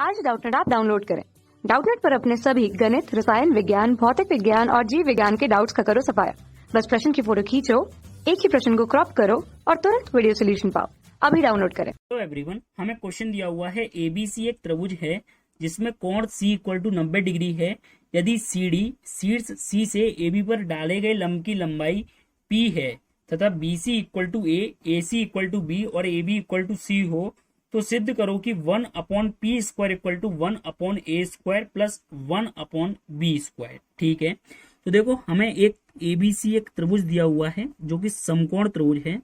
आज Doubtnut app download करें। Doubtnut पर अपने सभी गणित, रसायन विज्ञान, भौतिक विज्ञान और जीव विज्ञान के डाउट्स का करो सफाया। बस प्रश्न की फोटो खींचो, एक ही प्रश्न को क्रॉप करो और तुरंत वीडियो सोल्यूशन पाओ। अभी डाउनलोड करें। तो एवरीवन, हमें क्वेश्चन दिया हुआ है एबीसी एक त्रिभुज है जिसमें कोण सी इक्वल टू 90 डिग्री है। यदि सीडी शीर्ष सी से एबी पर डाले गए लंब की लंबाई पी है तथा BC equal to A C equal to b और A B equal to c हो तो सिद्ध करो कि 1/p square equal to 1/a square plus 1/b square. ठीक है, तो देखो हमें एक एबीसी एक त्रिभुज दिया हुआ है जो कि समकोण त्रिभुज है।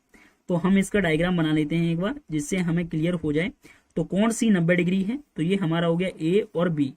तो हम इसका डायग्राम बना लेते हैं एक बार जिससे हमें क्लियर हो जाए। तो कोण सी 90 डिग्री है, तो ये हमारा हो गया ए और बी।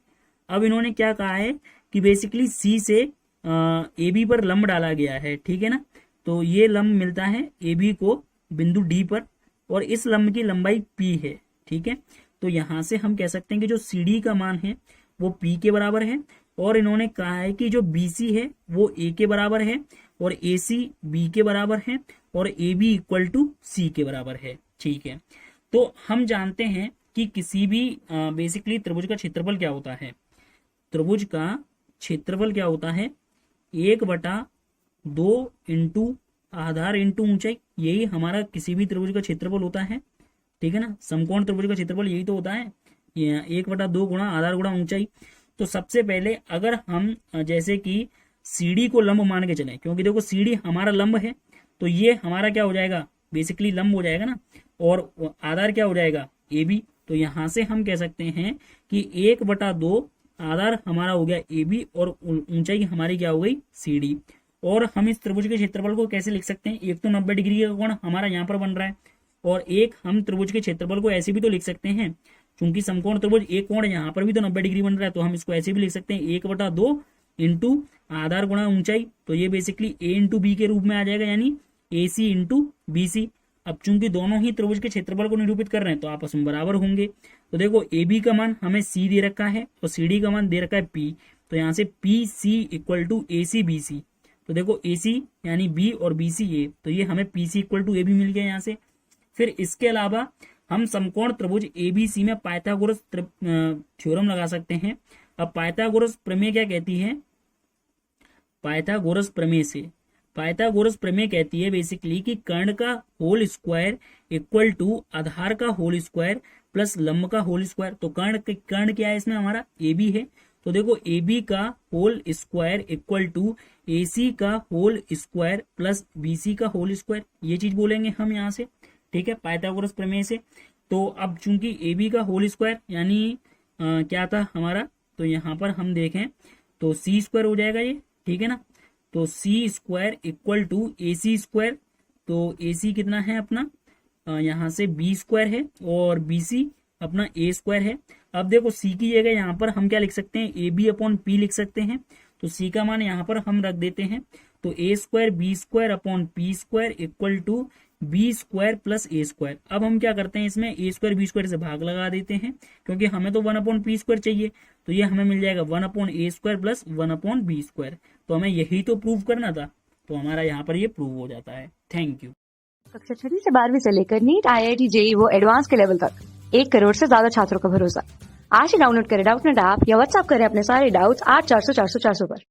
अब इन्होंने क्या कहा है कि बेसिकली सी से ए बी पर लंब डाला गया है, ठीक है ना। तो ये लंब मिलता है ए बी को बिंदु डी पर और इस लंब की लंबाई पी है, ठीक है। तो यहां से हम कह सकते हैं कि जो सी डी का मान है वो पी के बराबर है और इन्होंने कहा है कि जो बी सी है वो ए के बराबर है और ए सी बी के बराबर है और ए बी इक्वल टू सी के बराबर है, ठीक है। तो हम जानते हैं कि किसी भी बेसिकली त्रिभुज का क्षेत्रफल क्या होता है। त्रिभुज का क्षेत्रफल क्या होता है, 1/2 इंटू आधार इंटू ऊंचाई। यही हमारा किसी भी त्रिभुज का क्षेत्रफल होता है, ठीक है ना। समकोण त्रिभुज का क्षेत्रफल यही तो होता है, 1/2 गुणा आधार गुणा ऊंचाई। तो सबसे पहले अगर हम जैसे कि सीडी को लंब मान के चले, क्योंकि देखो सीडी हमारा लंब है तो ये हमारा क्या हो जाएगा, बेसिकली लंब हो जाएगा ना, और आधार क्या हो जाएगा ए बी। तो यहां से हम कह सकते हैं कि 1/2 आधार हमारा हो गया ए बी और ऊंचाई हमारी क्या हो गई सी डी। और हम इस त्रिभुज के क्षेत्रफल को कैसे लिख सकते हैं, एक तो 90 डिग्री का कोण हमारा यहाँ पर बन रहा है और एक हम त्रिभुज के क्षेत्रफल को ऐसे भी तो लिख सकते हैं, क्योंकि समकोण त्रिभुज एक कोण यहाँ पर भी तो 90 डिग्री बन रहा है, तो हम इसको ऐसे भी लिख सकते हैं 1/2 इंटू आधार गुणा ऊंचाई। तो ये बेसिकली ए इंटू बी के रूप में आ जाएगा, यानी ए सी इंटू बी सी। अब चूंकि दोनों ही त्रिभुज के क्षेत्रफल को निरूपित कर रहे हैं तो आपस में बराबर होंगे। तो देखो ए बी का मान हमें सी दे रखा है और सी डी का मान दे रखा है पी। तो यहाँ से P C equal to A C B C. तो देखो ए सी यानी बी और बी सी ए, तो ये हमें P C equal to A B मिल गया यहाँ से। फिर इसके अलावा हम समकोण त्रिभुज ए बी सी में पाइथागोरस थ्योरम लगा सकते हैं। अब पाइथागोरस प्रमेय क्या कहती है, पाइथागोरस प्रमेय कहती है बेसिकली कि कर्ण का होल स्क्वायर इक्वल टू आधार का होल स्क्वायर प्लस लंब का होल स्क्वायर। तो कर्ण क्या है इसमें हमारा ए बी है। तो देखो ए बी का whole square equal to A C का whole square plus B C का होल स्क्वायर, ये चीज बोलेंगे हम यहाँ से, ठीक है, पाइथागोरस प्रमेय से। तो अब चूंकि ए बी का होल स्क्वायर यानी क्या था हमारा, तो यहाँ पर हम देखें तो सी स्क्वायर हो जाएगा ये, ठीक है ना। तो C square equal to A C square. तो ए सी कितना है अपना, यहाँ से बी स्क्वायर है और बी सी अपना ए स्क्वायर है। अब देखो सी की जगह यहाँ पर हम क्या लिख सकते हैं, ए बी अपॉन पी लिख सकते हैं। तो सी का मान यहाँ पर हम रख देते हैं। तो A square B square upon P square equal to B square plus A square. अब हम क्या करते हैं, इसमें ए स्क्वायर बी स्क्वायर से भाग लगा देते हैं क्योंकि हमें तो 1/p स्क्वायर चाहिए। तो ये हमें मिल जाएगा 1/a square plus 1/b square. तो हमें यही तो प्रूव करना था, तो हमारा यहाँ पर ये प्रूव हो जाता है। Thank you. कक्षा 6 से 12वीं से लेकर नीट, IIT, JEE वो एडवांस के लेवल तक 1 करोड़ से ज्यादा छात्रों का भरोसा। आज ही डाउनलोड करें डाउटनेट ऐप या व्हाट्सएप करें अपने सारे डाउट्स 8400 400 400 पर।